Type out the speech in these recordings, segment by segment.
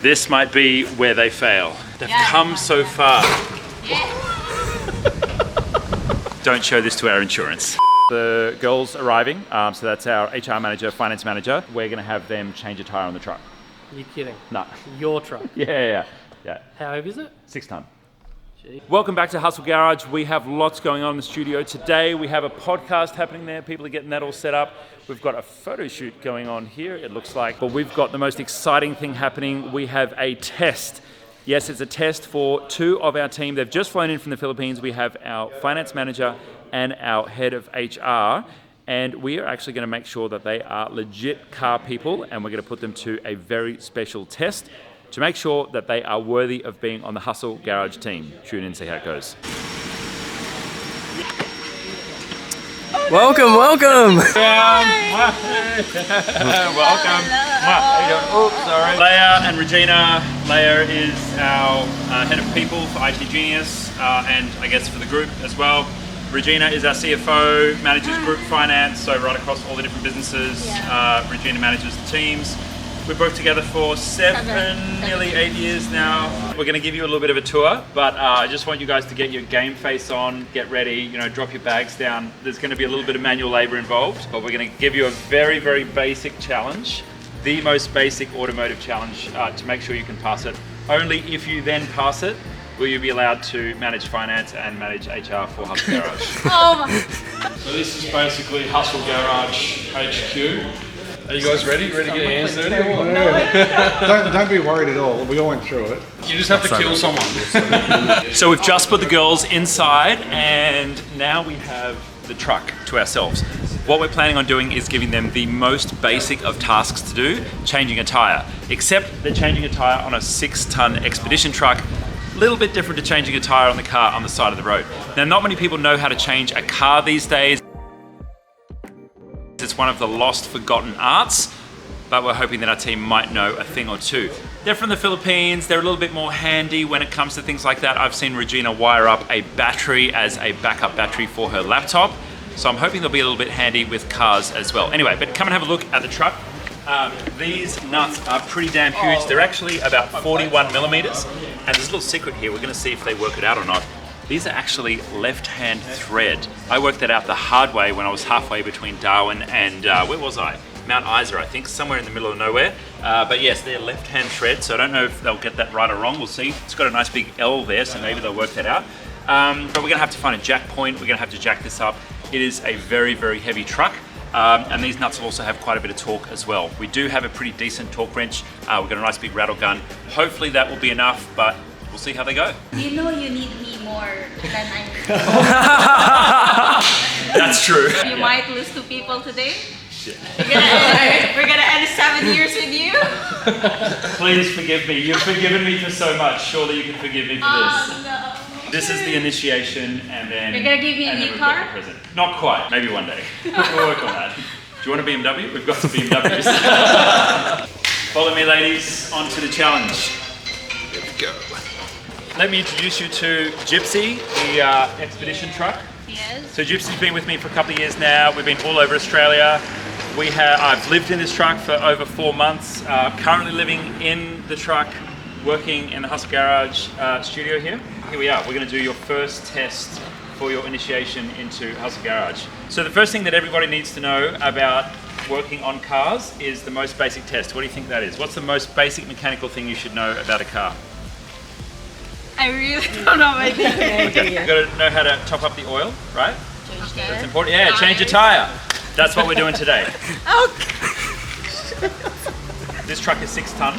This might be where they fail. They've come so far. Don't show this to our insurance. The girls arriving, so that's our HR manager, finance manager. We're gonna have them change a tire on the truck. You kidding? No. Your truck? Yeah. How heavy is it? 6 ton. Gee. Welcome back to Hustle Garage. We have lots going on in the studio today. We have a podcast happening there. People are getting that all set up. We've got a photo shoot going on here, it looks like. But we've got the most exciting thing happening. We have a test. Yes, it's a test for 2 of our team. They've just flown in from the Philippines. We have our finance manager and our head of HR. And we are actually going to make sure that they are legit car people. And we're going to put them to a very special test to make sure that they are worthy of being on the Hustle Garage team. Tune in and see how it goes. Welcome. Welcome. How you doing? Oops, sorry. Leia and Regina. Leia is our head of people for IT Genius, and I guess for the group as well. Regina is our CFO, manages group finance, so right across all the different businesses. Regina manages the teams. We've worked together for 7, nearly 8 years now. We're going to give you a little bit of a tour, but I just want you guys to get your game face on, get ready, drop your bags down. There's going to be a little bit of manual labor involved, but we're going to give you a very, very basic challenge, the most basic automotive challenge to make sure you can pass it. Only if you then pass it will you be allowed to manage finance and manage HR for Hustle Garage. So this is basically Hustle Garage HQ. Are you guys ready? Ready to get your hands dirty? Don't be worried at all. We all went through it. You just have to kill someone. So we've just put the girls inside and now we have the truck to ourselves. What we're planning on doing is giving them the most basic of tasks to do, changing a tire. Except they're changing a tire on a 6-ton Expedition truck. A little bit different to changing a tire on the car on the side of the road. Now, not many people know how to change a car these days. It's one of the lost, forgotten arts, but we're hoping that our team might know a thing or two. They're from the Philippines. They're a little bit more handy when it comes to things like that. I've seen Regina wire up a battery as a backup battery for her laptop. So I'm hoping they'll be a little bit handy with cars as well. Anyway, but come and have a look at the truck. These nuts are pretty damn huge. They're actually about 41 millimeters. And there's a little secret here. We're going to see if they work it out or not. These are actually left-hand thread. I worked that out the hard way when I was halfway between Darwin and, where was I? Mount Isa, I think, somewhere in the middle of nowhere. But yes, they're left-hand thread, so I don't know if they'll get that right or wrong. We'll see. It's got a nice big L there, so maybe they'll work that out. But we're gonna have to find a jack point. We're gonna have to jack this up. It is a very, very heavy truck. And these nuts will also have quite a bit of torque as well. We do have a pretty decent torque wrench. We've got a nice big rattle gun. Hopefully that will be enough, but we'll see how they go. You know you need me more than I need. That's true. You might lose 2 people today. We're gonna end 7 years with you. Please forgive me. You've forgiven me for so much. Surely you can forgive me for this. No. This is the initiation, and then You're gonna give me a new car? Not quite. Maybe one day. We'll work on that. Do you want a BMW? We've got some BMWs. Follow me, ladies, onto the challenge. Here we go. Let me introduce you to Gypsy, the Expedition truck. Yes. So Gypsy's been with me for a couple of years now. We've been all over Australia. I've lived in this truck for over 4 months. Currently living in the truck, working in the Hustle Garage studio here. Here we are. We're going to do your first test for your initiation into Hustle Garage. So the first thing that everybody needs to know about working on cars is the most basic test. What do you think that is? What's the most basic mechanical thing you should know about a car? I really don't know my idea. Okay. You've got to know how to top up the oil, right? Change That's important. Yeah, change your tire. That's what we're doing today. This truck is 6 ton,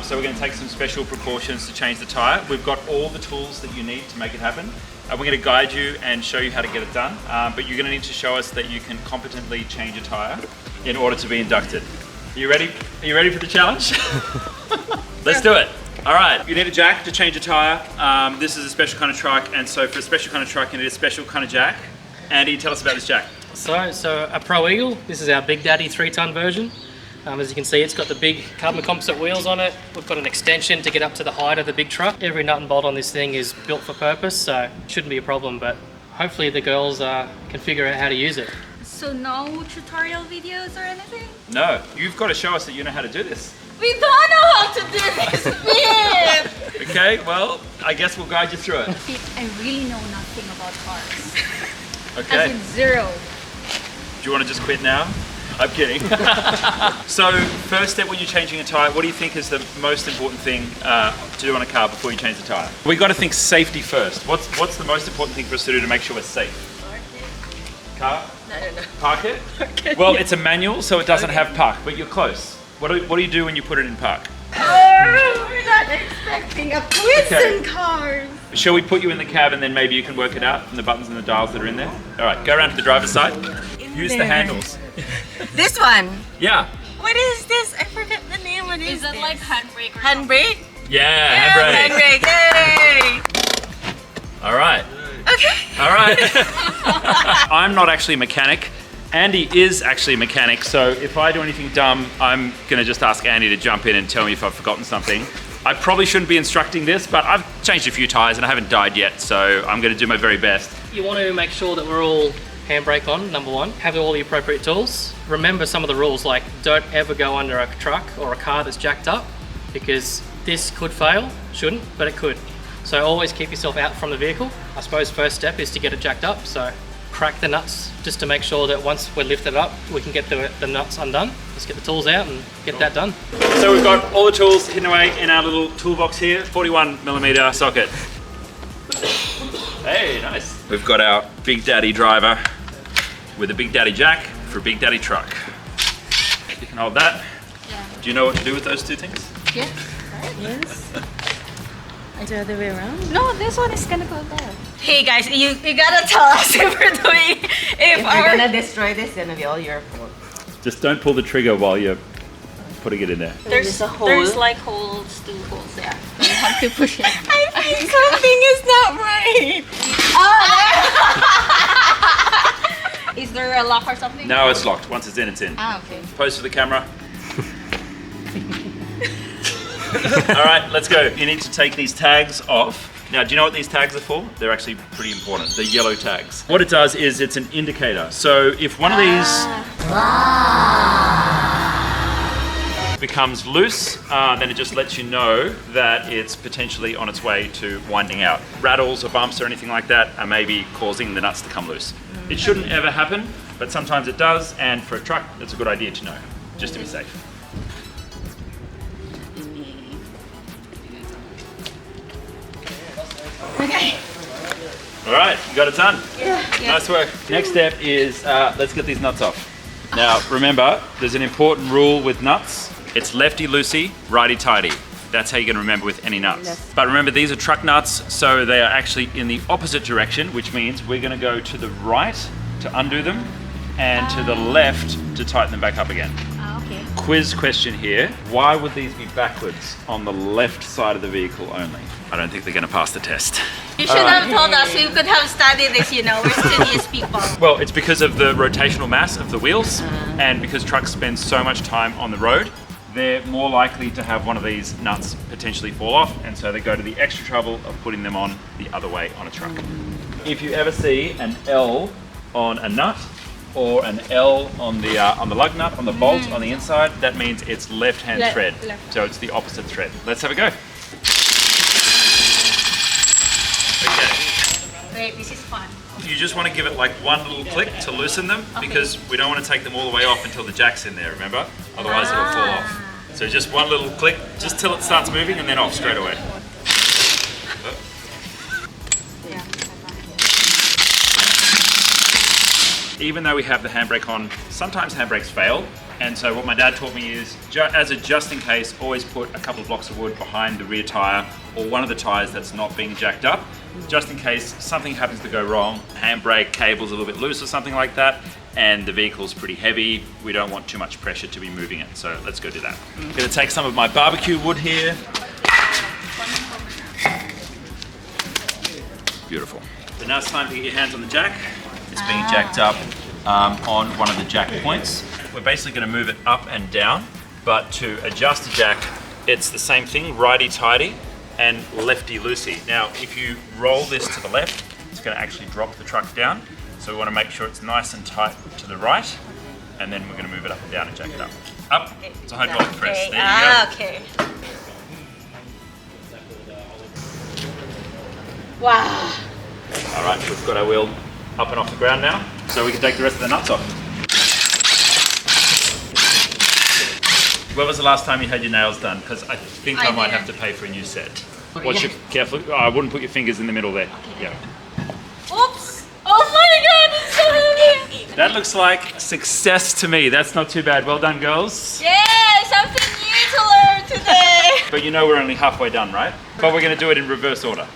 so we're going to take some special precautions to change the tire. We've got all the tools that you need to make it happen. We're going to guide you and show you how to get it done, but you're going to need to show us that you can competently change a tire in order to be inducted. Are you ready? Are you ready for the challenge? Let's do it. All right, you need a jack to change a tire. This is a special kind of truck, and so for a special kind of truck, you need a special kind of jack. Andy, tell us about this jack. So a Pro Eagle. This is our Big Daddy 3-ton version. As you can see, it's got the big carbon composite wheels on it. We've got an extension to get up to the height of the big truck. Every nut and bolt on this thing is built for purpose, so it shouldn't be a problem, but hopefully the girls can figure out how to use it. So no tutorial videos or anything? No, you've got to show us that you know how to do this. We don't know how to do this, Pete. Okay, well, I guess we'll guide you through it. Pete, I really know nothing about cars. Okay. As in zero. Do you want to just quit now? I'm kidding. So, first step when you're changing a tyre, what do you think is the most important thing to do on a car before you change the tyre? We got to think safety first. What's the most important thing for us to do to make sure we're safe? Car? No. Park it? Well, it's a manual, so it doesn't have park, but you're close. What do you do when you put it in park? Oh, we're not expecting a quiz Okay. in cars. Shall we put you in the cab and then maybe you can work it out from the buttons and the dials that are in there? All right, go around to the driver's side. Use the handles. This one. Yeah. What is this? I forget the name. What is it like handbrake or handbrake? Yeah, handbrake. Handbrake. Yay! All right. Okay. All right. I'm not actually a mechanic. Andy is actually a mechanic, so if I do anything dumb, I'm gonna just ask Andy to jump in and tell me if I've forgotten something. I probably shouldn't be instructing this, but I've changed a few tyres and I haven't died yet, so I'm gonna do my very best. You want to make sure that we're all handbrake on, number one. Have all the appropriate tools. Remember some of the rules, like don't ever go under a truck or a car that's jacked up, because this could fail. Shouldn't, but it could. So always keep yourself out from the vehicle. I suppose first step is to get it jacked up, so crack the nuts just to make sure that once we're lifted up, we can get the nuts undone. Let's get the tools out and get that done. So we've got all the tools hidden away in our little toolbox here, 41mm socket. Hey, nice. We've got our Big Daddy driver with a Big Daddy jack for a Big Daddy truck. You can hold that. Yeah. Do you know what to do with those two things? Yes. Yes. I do the other way around. No, this one is gonna go there. Hey guys, you gotta tell us if we're doing If we're gonna destroy this, it's gonna be all your fault. Just don't pull the trigger while you're putting it in there. there's a hole. There's like holes, 2 holes there. You have to push it. I think something is not right. Oh, is there a lock or something? No, it's locked. Once it's in, it's in. Ah, okay. Pose for the camera. All right, let's go. You need to take these tags off. Now, do you know what these tags are for? They're actually pretty important. They're yellow tags. What it does is it's an indicator. So if one of these becomes loose, then it just lets you know that it's potentially on its way to winding out. Rattles or bumps or anything like that are maybe causing the nuts to come loose. It shouldn't ever happen, but sometimes it does, and for a truck, it's a good idea to know, just to be safe. Okay. All right, you got it done. Yeah. Nice work. Next step is let's get these nuts off. Now, remember, there's an important rule with nuts. It's lefty-loosey, righty-tighty. That's how you're gonna remember with any nuts. Yes. But remember, these are truck nuts, so they are actually in the opposite direction, which means we're gonna go to the right to undo them and to the left to tighten them back up again. Ah, okay. Quiz question here. Why would these be backwards on the left side of the vehicle only? I don't think they're gonna pass the test. You should have told us. We could have studied this, you know. We're studious people. Well, it's because of the rotational mass of the wheels, and because trucks spend so much time on the road, they're more likely to have one of these nuts potentially fall off, and so they go to the extra trouble of putting them on the other way on a truck. If you ever see an L on a nut or an L on the lug nut, on the bolt on the inside, that means it's left-hand thread. So it's the opposite thread. Let's have a go. Okay. Wait, this is fun. You just want to give it like one little click to loosen them, because we don't want to take them all the way off until the jack's in there, remember? Otherwise it'll fall off. So just one little click, just till it starts moving and then off straight away. Yeah. Even though we have the handbrake on, sometimes handbrakes fail. And so what my dad taught me is, as a just in case, always put a couple of blocks of wood behind the rear tire or one of the tires that's not being jacked up, just in case something happens to go wrong, handbrake cable's a little bit loose or something like that, and the vehicle's pretty heavy. We don't want too much pressure to be moving it. So let's go do that. I'm gonna take some of my barbecue wood here. Beautiful. So now it's time to get your hands on the jack. It's being jacked up on one of the jack points. We're basically going to move it up and down, but to adjust the jack, it's the same thing, righty-tighty and lefty-loosey. Now, if you roll this to the left, it's going to actually drop the truck down. So we want to make sure it's nice and tight to the right, and then we're going to move it up and down and jack it up. Up. It's a hydraulic press. Okay. There you go. Okay. Wow. All right, we've got our wheel up and off the ground now, so we can take the rest of the nuts off. When was the last time you had your nails done? Because I think I might have to pay for a new set. Watch your, careful. Oh, I wouldn't put your fingers in the middle there. Yeah. Oops. Oh my god, it's so heavy. That looks like success to me. That's not too bad. Well done, girls. Yeah, something new to learn today. But you know we're only halfway done, right? But we're going to do it in reverse order.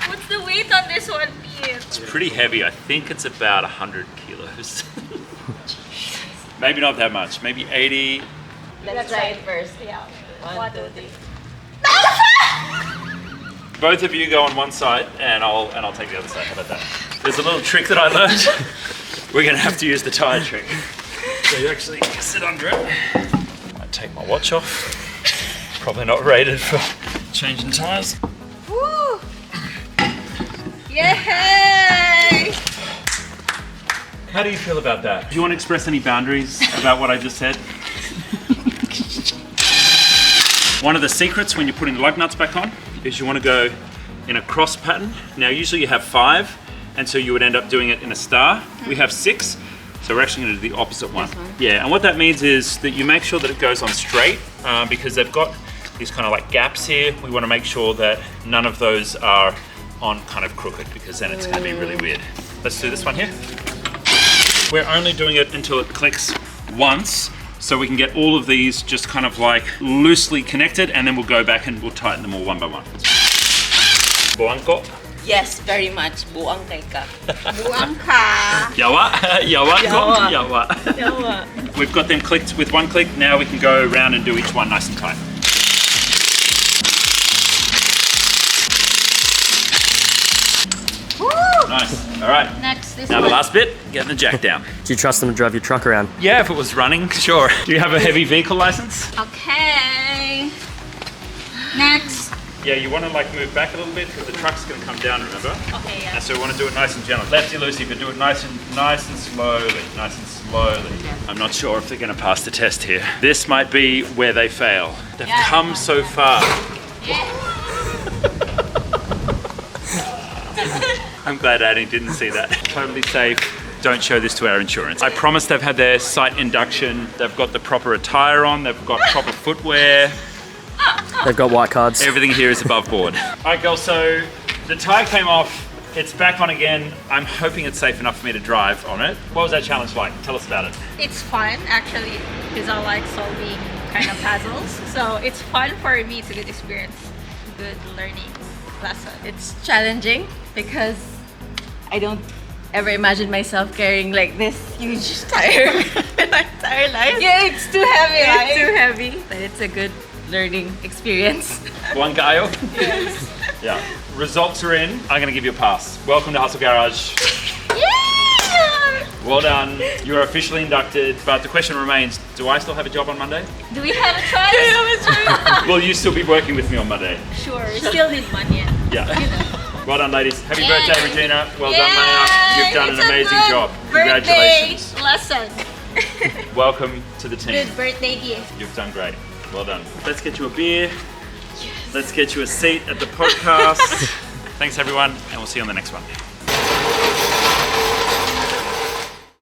What's the weight on this one, Pete? It's pretty heavy. I think it's about 100 kilos. Maybe not that much. Maybe 80. Let's try it first. Yeah. 1, 2, 3. Both of you go on one side, and I'll take the other side. How about that? There's a little trick that I learned. We're going to have to use the tire trick. So you actually sit under it. I take my watch off. Probably not rated for changing tires. Woo! Yay! How do you feel about that? Do you want to express any boundaries about what I just said? One of the secrets when you're putting the lug nuts back on is you want to go in a cross pattern. Now usually you have 5, and so you would end up doing it in a star. We have 6, so we're actually going to do the opposite one. Yeah, and what that means is that you make sure that it goes on straight because they've got these kind of like gaps here. We want to make sure that none of those are on kind of crooked because then it's going to be really weird. Let's do this one here. We're only doing it until it clicks once, so we can get all of these just kind of like loosely connected, and then we'll go back and we'll tighten them all one by one. Buangko. Yes, very much. Buang kay ka. Buang ka. Yawa. Yawa. Yawa. Yawa. We've got them clicked with one click. Now we can go around and do each one nice and tight. Woo! Nice. All right. Next, this Now one. the last bit, getting the jack down. Do you trust them to drive your truck around? Yeah, if it was running, sure. Do you have a heavy vehicle license? Okay. Next. Yeah, you want to like move back a little bit because the truck's going to come down, remember? Okay, yeah. And so we want to do it nice and gentle. Lefty loosey, but do it nice and slowly, nice and slowly. I'm not sure if they're going to pass the test here. This might be where they fail. They've come so far. Yeah. I'm glad Annie didn't see that. Totally safe. Don't show this to our insurance. I promise they've had their site induction. They've got the proper attire on. They've got proper footwear. They've got white cards. Everything here is above board. All right, girls, so the tire came off. It's back on again. I'm hoping it's safe enough for me to drive on it. What was that challenge like? Tell us about it. It's fun, actually, because I like solving kind of puzzles. So it's fun for me. It's a good experience, good learning lesson. It's challenging because I don't ever imagine myself carrying like this huge tire in my entire life. Yeah, it's too heavy, It's right? too heavy, but it's a good learning experience. One kayo? Yes. Yeah. Results are in. I'm going to give you a pass. Welcome to Hustle Garage. Yeah! Well done. You're officially inducted. But the question remains, do I still have a job on Monday? Do we have a choice? Will you still be working with me on Monday? Sure, we still need money. Yeah. Well done, ladies. Happy Yay. birthday, Regina. Well done, Maya. You've done an amazing job. Congratulations. Lesson. Welcome to the team. Good birthday gift. You've done great. Well done. Let's get you a beer. Let's get you a seat at the podcast. Thanks, everyone, and we'll see you on the next one.